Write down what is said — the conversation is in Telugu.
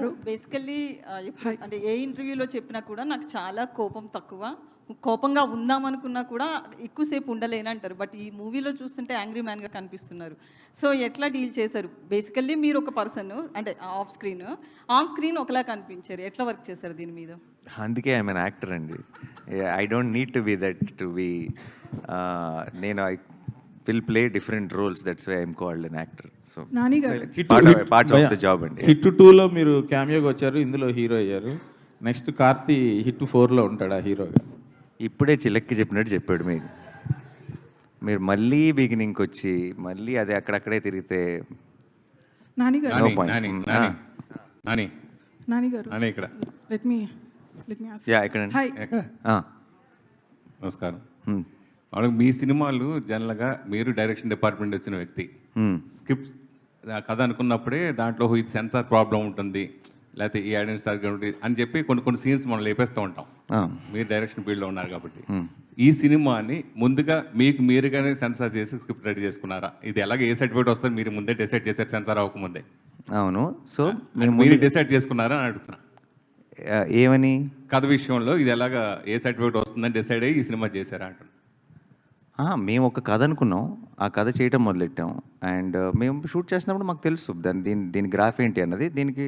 గారు బేసికల్లీ అంటే ఏ ఇంటర్వ్యూలో చెప్పినా కూడా నాకు చాలా కోపం తక్కువ, కోపంగా ఉందామనుకున్నా కూడా ఎక్కువసేపు ఉండలేనంటారు. బట్ ఈ మూవీలో చూస్తుంటే యాంగ్రీ మ్యాన్గా కనిపిస్తున్నారు. సో ఎట్లా డీల్ చేశారు? బేసికల్లీ మీరు ఒక పర్సన్ అంటే ఆఫ్ స్క్రీన్, ఆన్ స్క్రీన్ ఒకలా కనిపించారు. ఎట్లా వర్క్ చేశారు దీని మీద? అందుకే ఐ మీన్ యాక్టర్ అండి. I don't need to be that to be నేను I will play different roles, that's why I'm called an actor. So Nani garu part of the job అండి. హిట్ 2లో మీరు క్యామియోగా వచ్చారు, ఇందులో హీరో అయ్యారు. నెక్స్ట్ కార్తీ హిట్ 4లో ఉంటాడా హీరోగా? ఇప్పుడే చిలక్కి చెప్పినట్టు చెప్పాడు మీకు. మీరు మళ్ళీ బిగినింగ్కి వచ్చి మళ్ళీ అదే అక్కడక్కడే తిరిగితే నాని గారు No point. నాని గారు ఇక్కడ లెట్ మీ యా ఇక్కడ హాయ్ నమస్కారం. వాళ్ళకి మీ సినిమాలు జనరల్గా మీరు డైరెక్షన్ డిపార్ట్మెంట్ వచ్చిన వ్యక్తి, స్క్రిప్ట్స్ కథ అనుకున్నప్పుడే దాంట్లో ఇది సెన్సార్ ప్రాబ్లం ఉంటుంది, లేకపోతే ఈ ఐడెంటిటీ అని చెప్పి కొన్ని సీన్స్ మనం లేపేస్తూ ఉంటాం. మీరు డైరెక్షన్ ఫీల్డ్లో ఉన్నారు కాబట్టి ఈ సినిమాని ముందుగా మీకు మీరుగానే సెన్సార్ చేసి స్క్రిప్ట్ రెడీ చేసుకున్నారా? ఇది ఎలాగ ఏ సర్టిఫికేట్ వస్తుంది మీరు ముందే డిసైడ్ చేశారు సెన్సార్ అవ్వకముందే? అవును. సో మీరు డిసైడ్ చేసుకున్నారా అని అడుగుతున్నా. ఏమని కథ విషయంలో ఇది ఎలాగా ఏ సర్టిఫికేట్ వస్తుందని డిసైడ్ అయ్యి ఈ సినిమా చేశారా అంటున్నా. మేము ఒక కథ అనుకున్నాం, ఆ కథ చేయటం మొదలెట్టాం. అండ్ మేము షూట్ చేసినప్పుడు మాకు తెలుసు దీని గ్రాఫ్ ఏంటి అన్నది. దీనికి